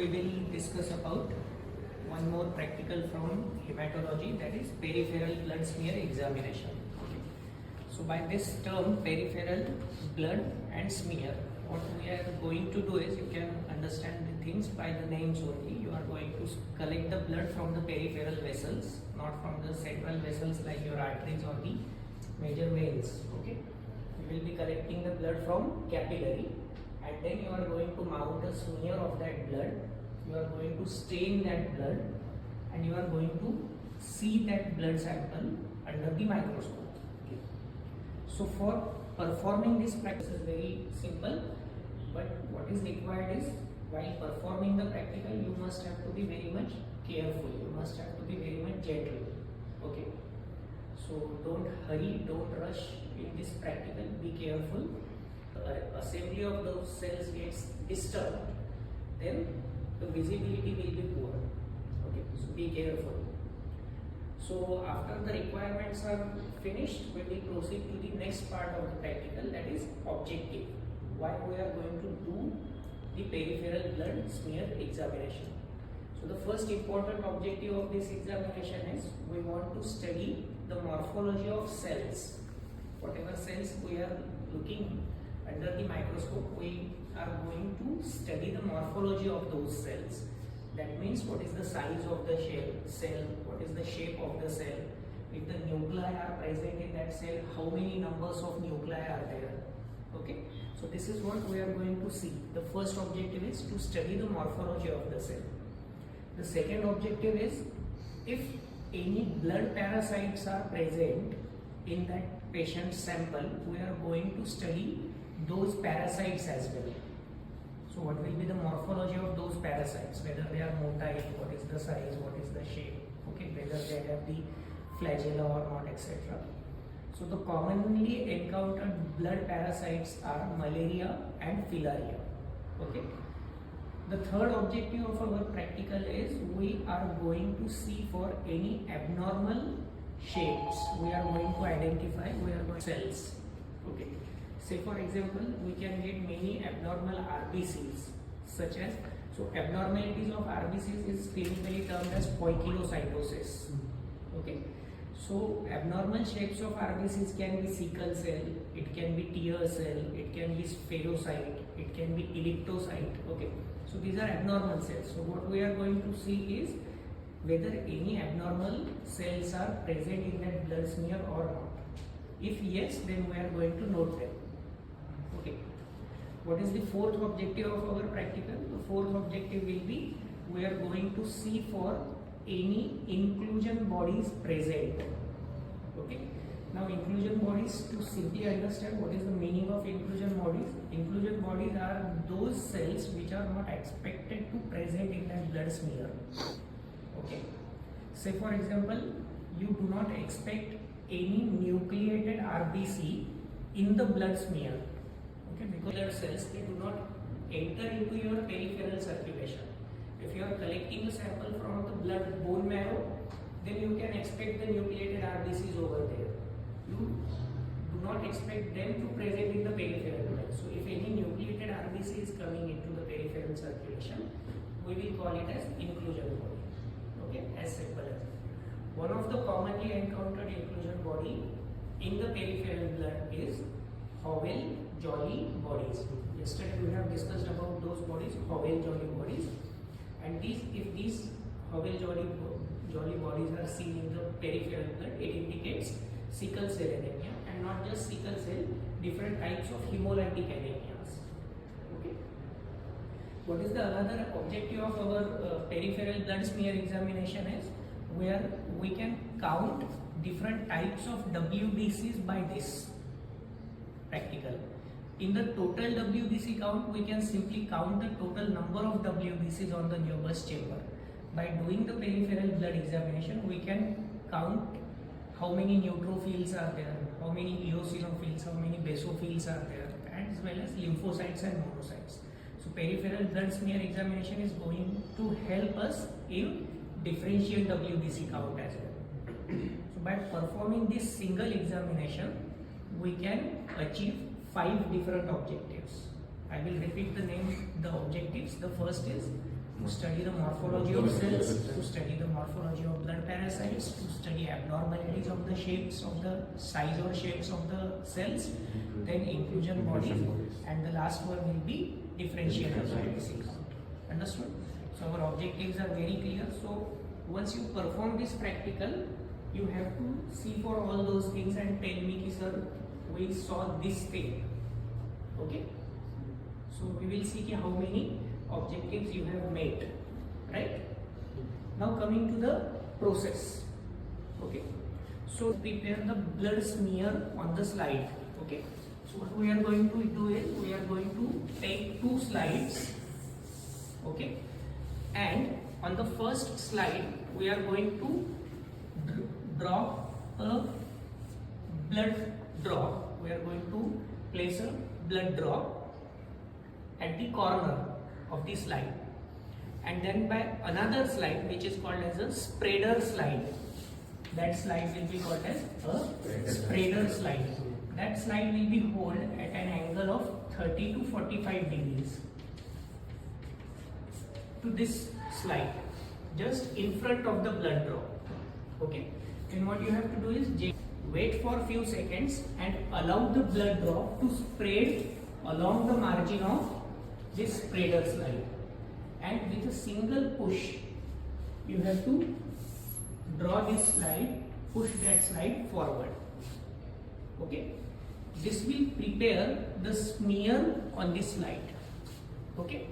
we will discuss about one more practical from hematology, that is peripheral blood smear examination. Okay. So by this term peripheral blood and smear, what we are going to do is, you can understand the things by the names only. You are going to collect the blood from the peripheral vessels, not from the central vessels like your arteries or the major veins. Okay. You will be collecting the blood from capillary, and then you are going to mount a smear of that blood. You are going to stain that blood, and you are going to see that blood sample under the microscope. Okay. So for performing this practice is very simple, but what is required is, while performing the practical, you must have to be very much careful. You must have to be very much gentle. Okay. So don't hurry, don't rush in this practical. Be careful. Assembly of those cells gets disturbed, then the visibility will be poor. Okay, so be careful. So after the requirements are finished, we will proceed to the next part of the practical, that is objective. Why we are going to do the peripheral blood smear examination. So the first important objective of this examination is, we want to study the morphology of cells. Whatever cells we are looking under the microscope, we are going to study the morphology of those cells. That means, what is the size of the cell, what is the shape of the cell, if the nuclei are present in that cell, how many numbers of nuclei are there. Okay, so this is what we are going to see. The first objective is to study the morphology of the cell. The second objective is, if any blood parasites are present in that patient's sample, we are going to study those parasites as well. So what will be the morphology of those parasites, whether they are motile, what is the size, what is the shape, okay, whether they have the flagella or not, etc. So the commonly encountered blood parasites are malaria and filaria. Okay. The third objective of our practical is, we are going to see for any abnormal shapes. We are going to identify, cells. Okay. Say for example, we can get many abnormal RBCs, such as, so abnormalities of RBCs is clinically termed as poikilocytosis. Okay. So abnormal shapes of RBCs can be sickle cell, it can be tear cell, it can be spherocyte, it can be elliptocyte. Okay. So these are abnormal cells. So what we are going to see is whether any abnormal cells are present in that blood smear or not. If yes, then we are going to note them. Okay. What is the fourth objective of our practical? The fourth objective will be, we are going to see for any inclusion bodies present. Okay. Now inclusion bodies, to simply understand what is the meaning of inclusion bodies. Inclusion bodies are those cells which are not expected to present in that blood smear. Okay. Say for example, you do not expect any nucleated RBC in the blood smear. Okay, because blood cells, they do not enter into your peripheral circulation. If you are collecting a sample from the blood bone marrow, then you can expect the nucleated RBCs over there. You do not expect them to present in the peripheral blood. So if any nucleated RBC is coming into the peripheral circulation, we will call it as inclusion body. Okay, as simple as that. One of the commonly encountered inclusion body in the peripheral blood is Howell-Jolly bodies. Yesterday we have discussed about those bodies, Howell-Jolly bodies, and if these Howell-Jolly bodies are seen in the peripheral blood, it indicates sickle cell anemia, and not just sickle cell, different types of hemolytic anemias. Okay. What is the another objective of our peripheral blood smear examination is, where we can count different types of WBCs by this practical. In the total WBC count, we can simply count the total number of WBCs on the Neubus chamber. By doing the peripheral blood examination, we can count how many neutrophils are there, how many eosinophils, how many basophils are there, as well as lymphocytes and monocytes. So peripheral blood smear examination is going to help us in differential WBC count as well. So by performing this single examination, we can achieve 5 different objectives. I will repeat the objectives. The first is to study the morphology of cells, to study the morphology of blood parasites, to study abnormalities of the shapes of the size or shapes of the cells, then inclusion bodies, and the last one will be differentiator biopsy. Understood? So our objectives are very clear. So once you perform this practical, you have to see for all those things and tell me, sir, we saw this thing. Okay? So we will see how many objectives you have made, right? Now coming to the process. Okay, so prepare the blood smear on the slide. Okay, so what we are going to do is we are going to take 2 slides. Okay, and on the first slide we are going to draw a blood drop. We are going to place a blood drop at the corner of the slide, and then by another slide which is called as a spreader slide. That slide will be called as a spreader slide. That slide will be held at an angle of 30 to 45 degrees to this slide, just in front of the blood drop. Okay, and what you have to do is wait for a few seconds and allow the blood drop to spread along the margin of this spreader slide, and with a single push you have to draw this slide, push that slide forward. Okay, this will prepare the smear on this slide. Okay,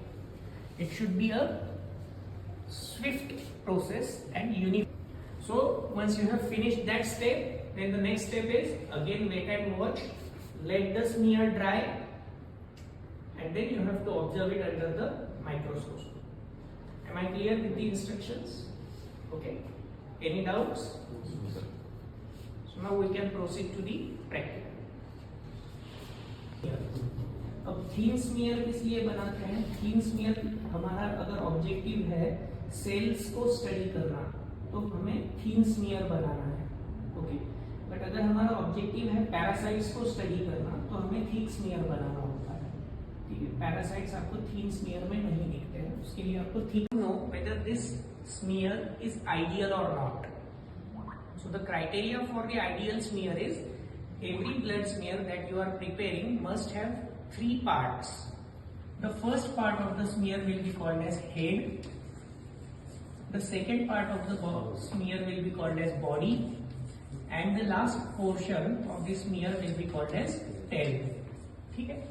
it should be a swift process and uniform. So once you have finished that step, then the next step is again wait and watch, let the smear dry, and then you have to observe it under the microscope. Am I clear with the instructions? Okay. Any doubts? So now we can proceed to the practical. अब थीन smear किस लिए बनाते हैं? थीन smear हमारा अगर objective है sales को study करना, तो हमें थीन स्मीयर बनाना है. ओके, बट अगर हमारा ऑब्जेक्टिव है पैरासाइट्स को स्टडी करना, तो हमें थिक स्मीयर बनाना होता है. ठीक है, पैरासाइट्स आपको थीन स्मीयर में नहीं दिखते हैं, उसके लिए आपको थिक know whether this smear is ideal or not. So the criteria for the ideal smear is every blood smear that you are preparing must have 3 parts. The first part of the smear will be called as head. The second part of the smear will be called as body, and the last portion of the smear will be called as tail. ठीक है?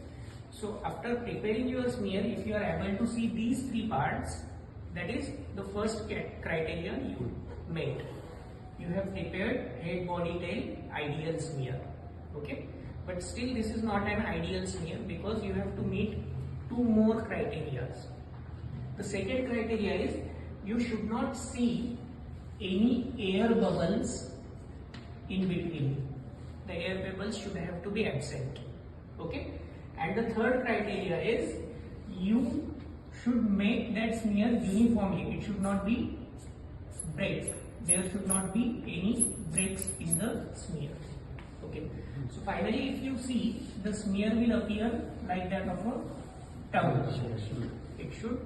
So after preparing your smear, if you are able to see these 3 parts, that is the first criteria you made. You have prepared head, body, tail, ideal smear. Okay, but still this is not an ideal smear because you have to meet 2 more criteria. The second criteria is you should not see any air bubbles in between. The air bubbles should have to be absent. Okay, and the third criteria is you should make that smear uniformly. It should not be break. There should not be any breaks in the smear. Okay, so finally if you see, the smear will appear like that of a tongue. It should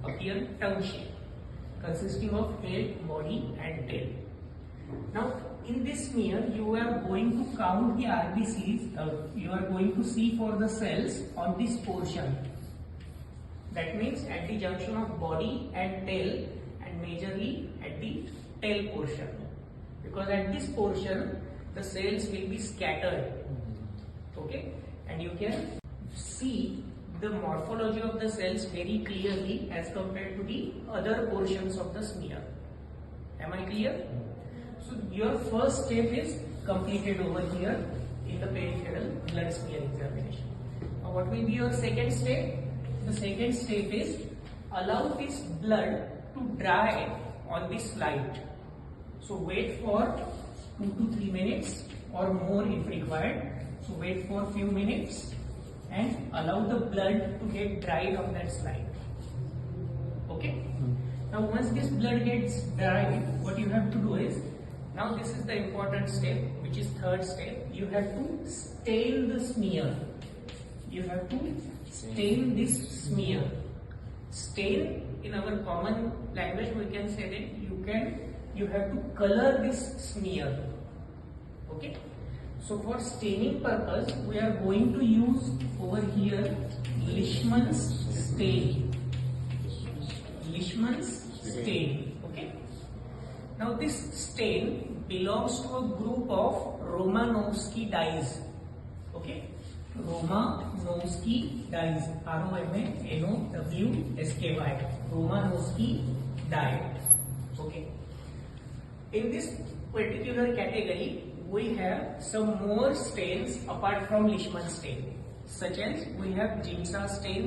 appear tongue shape, consisting of head, body and tail. Now in this smear you are going to count the RBCs, you are going to see for the cells on this portion. That means at the junction of body and tail, and majorly at the tail portion, because at this portion the cells will be scattered. Okay, and you can see the morphology of the cells very clearly as compared to the other portions of the smear. Am I clear? So your first step is completed over here in the peripheral blood smear examination. Now what will be your second step? The second step is allow this blood to dry on this slide. So wait for 2 to 3 minutes or more if required. So wait for a few minutes and allow the blood to get dried on that slide. Okay? Now once this blood gets dried, what you have to do is, now this is the important step, which is third step. You have to stain the smear. You have to stain this smear. Stain in our common language we can say that you have to color this smear. Okay, so for staining purpose we are going to use over here Leishman's stain. Leishman's stain. Okay, now this stain belongs to a group of Romanowsky dyes. Okay, Romanowsky dyes, Romanowsky, Romanowsky dye. Okay, in this particular category we have some more stains apart from Leishman stain, such as we have Giemsa stain,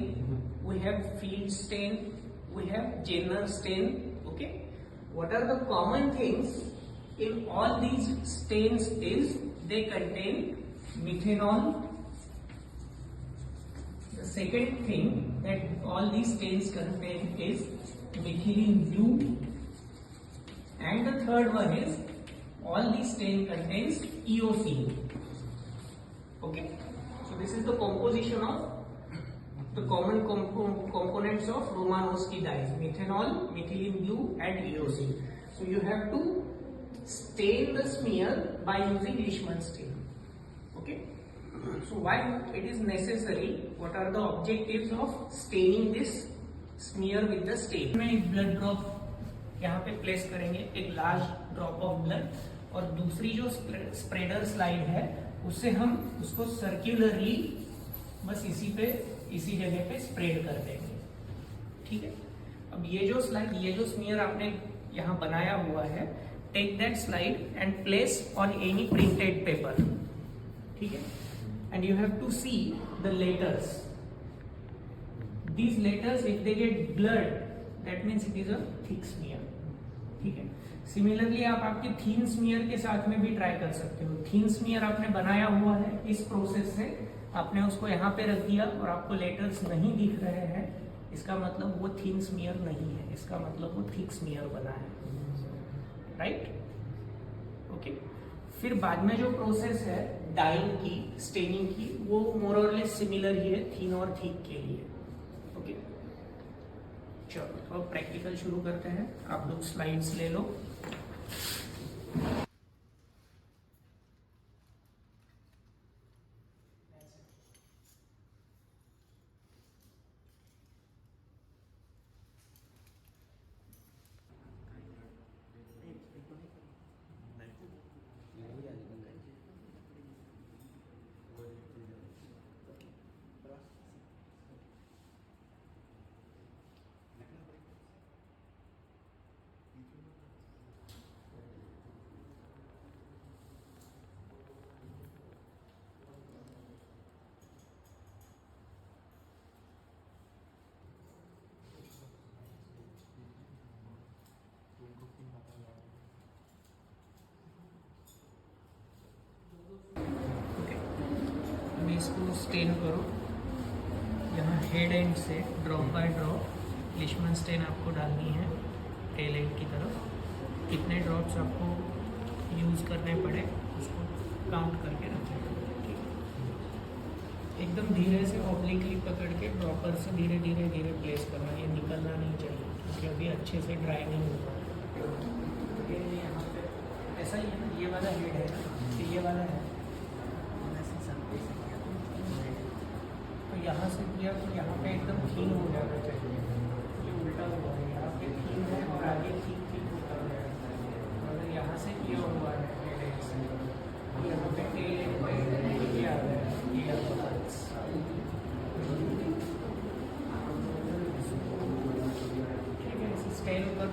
we have Field stain, we have Jenner stain. Okay, what are the common things in all these stains is they contain methanol. The second thing that all these stains contain is methylene blue, and the third one is all these stain contains eosine. Okay, so this is the composition of the common components of Romanowsky dyes: methanol, methylene blue, and eosine. So you have to stain the smear by using Leishman stain. Okay, so why it is necessary? What are the objectives of staining this smear with the stain? मैं एक blood drop यहाँ पे place करेंगे, एक large drop of blood, और दूसरी जो spreader slide है उससे हम उसको सर्क्युलरली बस इसी जगह पे स्प्रेड कर देंगे. ठीक है, अब ये जो स्मियर आपने यहाँ बनाया हुआ है, take that slide and place on any printed paper. ठीक है, and you have to see the letters. These letters, if they get blurred, that means it is a thick smear. ठीक है, सिमिलरली आप आपके थीन स्मियर के साथ में भी ट्राई कर सकते हो. थीन स्मियर आपने बनाया हुआ है, इस प्रोसेस से आपने उसको यहाँ पे रख दिया और आपको लेटर्स नहीं दिख रहे हैं, इसका मतलब वो थीन स्मियर नहीं है, इसका मतलब वो थिक स्मियर बना है. राइट? ओके, फिर बाद में जो प्रोसेस है डाइंग की, स्टेनिंग की, वो मोर और लेस सिमिलर ही है थीन और थिक के लिए. ओके, चलो तो अब प्रैक्टिकल शुरू करते हैं. आप लोग स्लाइड्स ले लो. इसको स्टेन करो. यहाँ हेड एंड से ड्रॉप बाय ड्रॉप लिशमन स्टेन आपको डालनी है टेल एंड की तरफ. कितने ड्रॉप्स आपको यूज़ करने पड़े उसको काउंट करके रखें. ठीक, एकदम धीरे से ऑब्लिकली पकड़ के ड्रॉपर से धीरे धीरे धीरे प्लेस करना. ये निकलना नहीं चाहिए क्योंकि अभी अच्छे से ड्राई नहीं हुआ. यहाँ पे ऐसा ही है ना, ये वाला हेड है ना, ये वाला है, तो यहाँ से किया तो यहाँ पे एकदम थीन हो जाना चाहिए. ये उल्टा हुआ है, यहाँ पे थीन है और आगे ठीक होता है. अगर यहाँ से किया हुआ है तो यहाँ पे टेल पे ये आ गया है, ये आपका ठीक है. इसे स्टेन कर